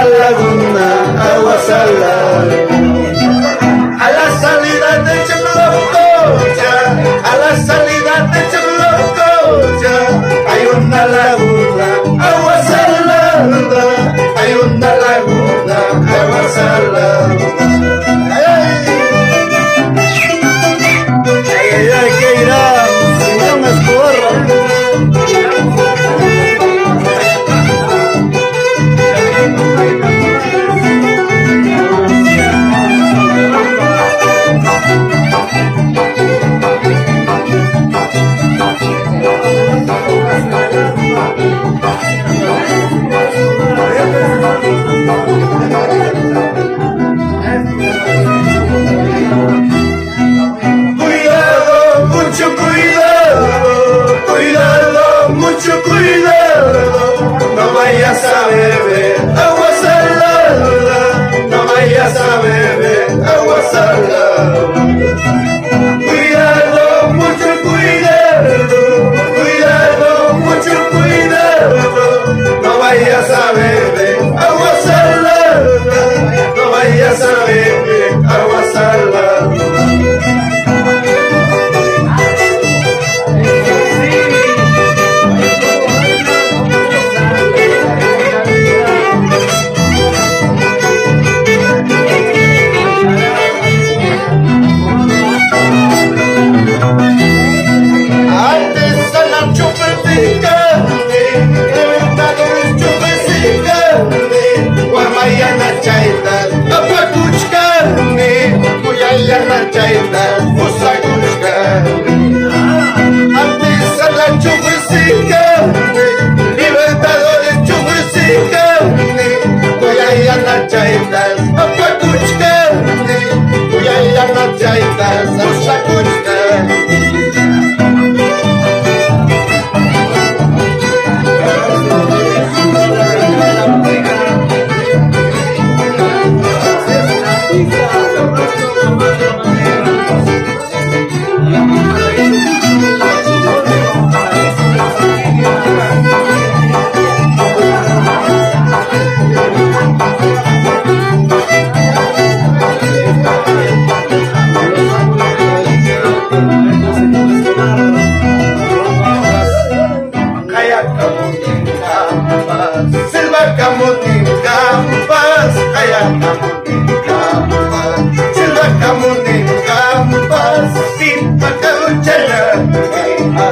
laguna, agua salada. A la salida de Chocolococha, a la salida de Chocolococha, hay una laguna, agua salada, hay una laguna, agua salada. Ay, que irá, señor Escobarra. No vayas a beber agua salada, no vayas a beber agua salada. Cuidado, mucho cuidado, cuidado, mucho cuidado. No vayas a beber agua salada, no vayas a beber agua salada. Chaitas, antes a la chufecica, libertadores chufecica, voy a ir a las chaitas, a pacuchcar, voy a ir a las chaitas, a sacuchcar.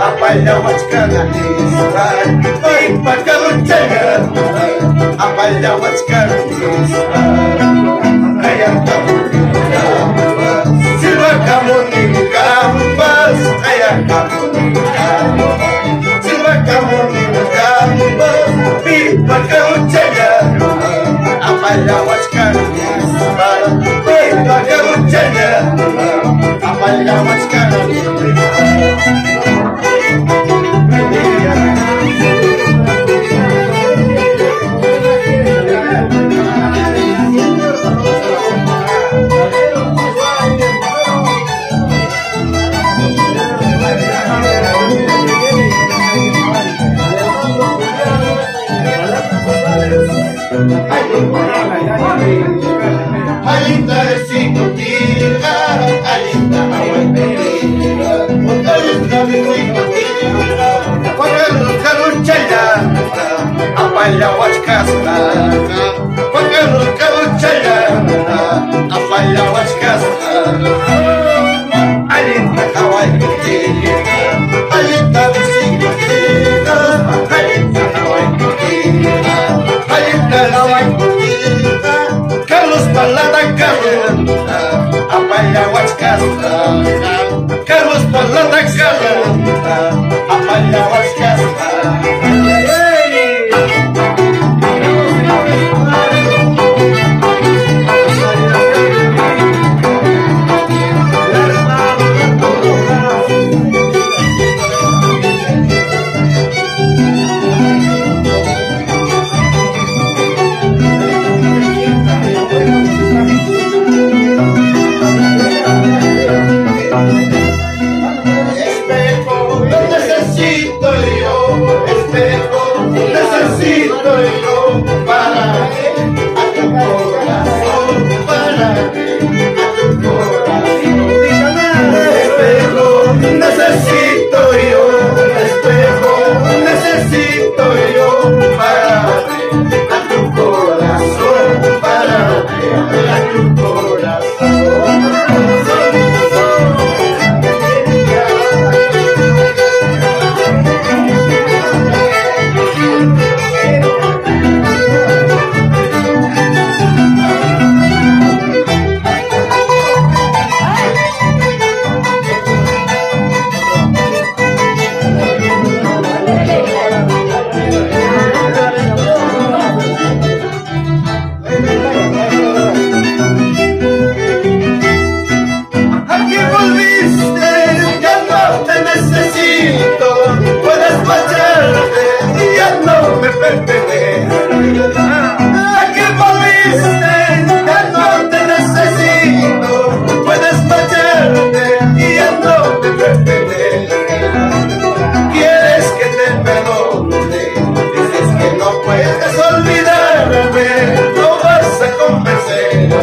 Apalya wachkana isran, pakaluchaya. Apalya wachkana isran, ayam kamuning kampas. Silva kamuning kampas, ayam kamuning kampas. Silva kamuning kampas, pakaluchaya. Apalya wachkana isran, pakaluchaya. Apalya wachkana isran. Alinda esicotira, alinda aguantera, alinda esicotira, caruchaya, apaya huachcasta, caruchaya, apaya huachcasta, alinda aguantera, alinda esicotira, alinda aguantera, alinda aguantera. Carlos Palada canta, apaya huachcasta. Carlos Palada canta, apaya huachcasta. Necesito yo para Aquí volviste, ya no te necesito. Puedes marcharte y ya no te pertenece. Quieres que te perdone, dices que no puedes olvidarme. No vas a convencerme,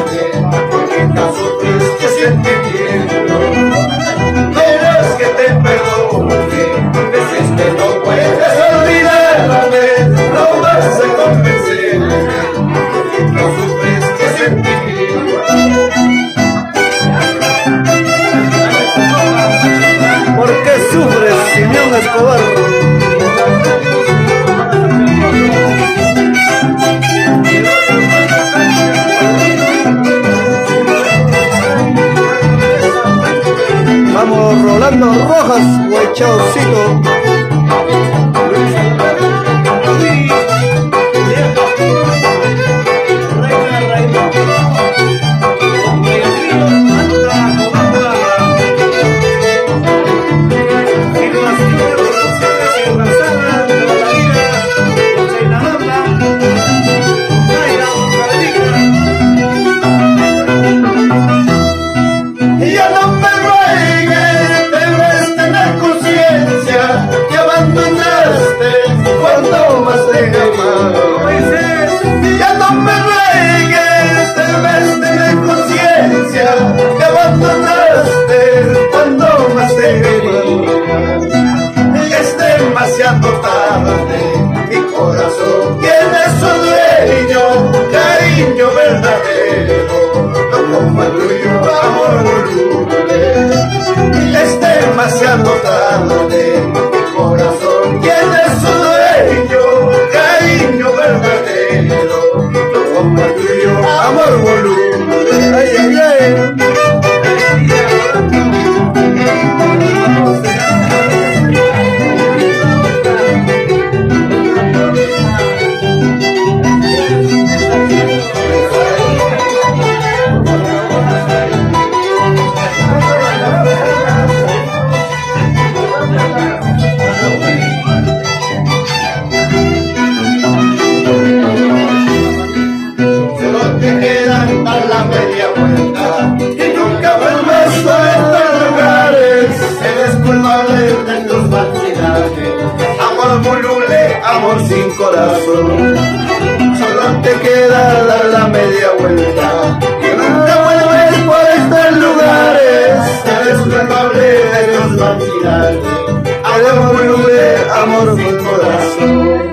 porque no sufriste sentimiento. Quieres que te perdone, dices que no puedes olvidarme. No vas a convencerme, porque no sufriste sentimiento. ¿Por qué sufres, Simeón Escobar? Vamos, Rolando Rojas, Huechaucito. Ya no me ruegues, debes tener conciencia que abandonaste cuando más te amaba. Ya no me ruegues, debes tener conciencia que abandonaste cuando más te amaba. Es demasiado tarde, mi corazón tiene su dueño, cariño verdadero, no como el tuyo, amor voluble. Es demasiado tarde, mi corazón tiene su dueño, cariño verdadero, no como el tuyo, amor voluble. Ay, ay, ay. Solo te queda dar la media vuelta y nunca vuelvas a estos lugares. Eres culpable de tus falsidades, amor voluble, amor sin corazón. Solo te queda dar la media vuelta y nunca vuelves por estos lugares. Eres culpable de tus falsidades, amor voluble, amor sin corazón.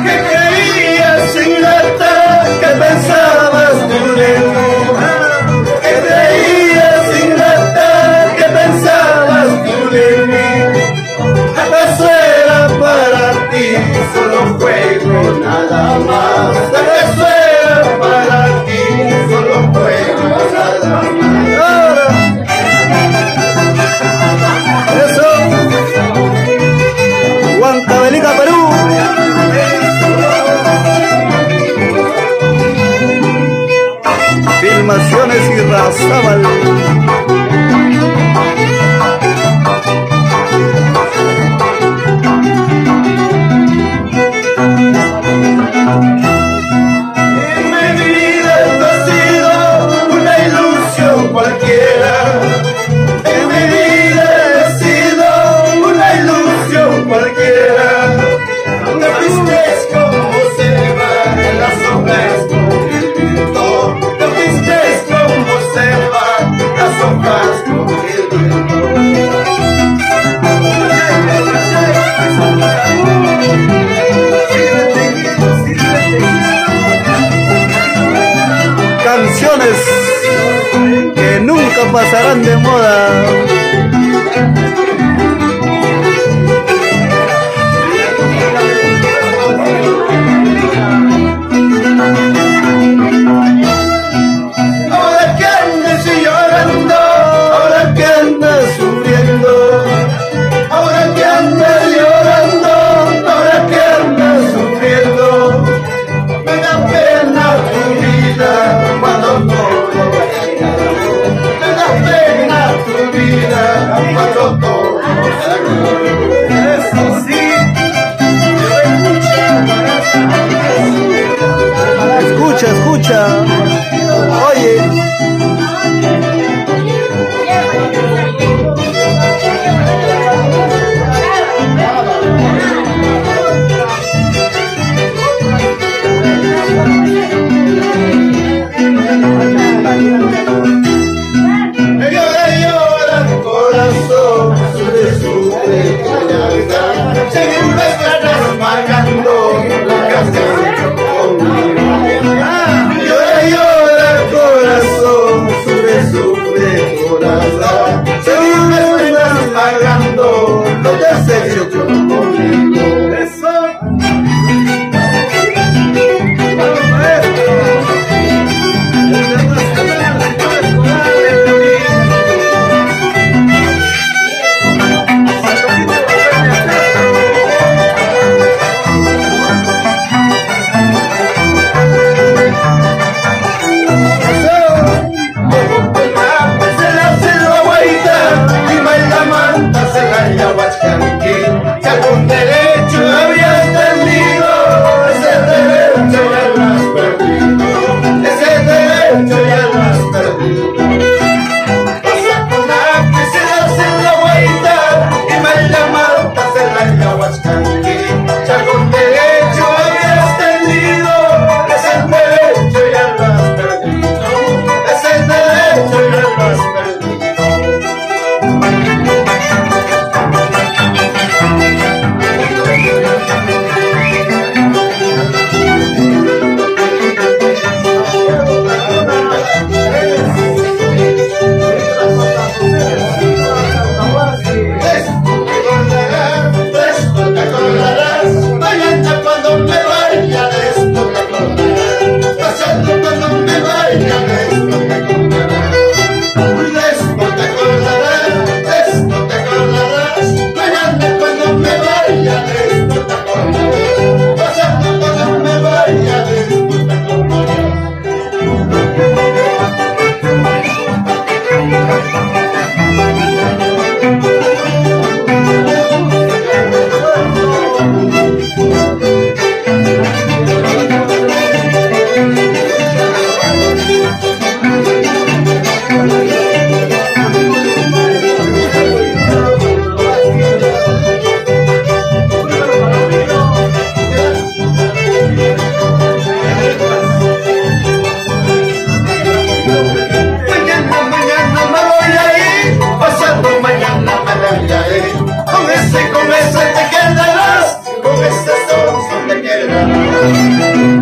¿Qué creías, ingrata? ¿Qué pensabas tú de mí? ¿Qué creías, ingrata? ¿Qué pensabas tú de mí? ¿Acaso era para ti solo un juego, nada más? ¿Acaso era para ti solo un juego, nada más? Eso. Huancavelica, Perú. Filmaciones y Razábal. En mi vida esto ha sido una ilusión cualquiera. En mi vida ha sido una ilusión cualquiera. Te fuiste como se va en las sombras con el viento. Te fuiste como se va las hojas con el viento. Canciones que nunca pasarán de moda. Eso sí. Escucha, escucha. Oye.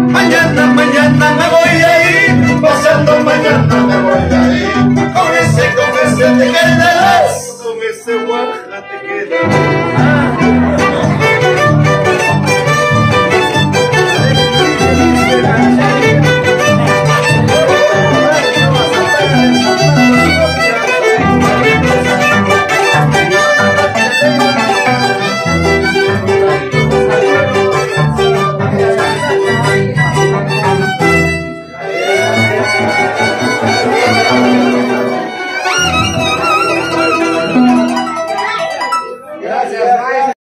Mañana me voy a ir, pasando mañana me voy a ir. Con ese te quedarás, con ese guaja te quedarás.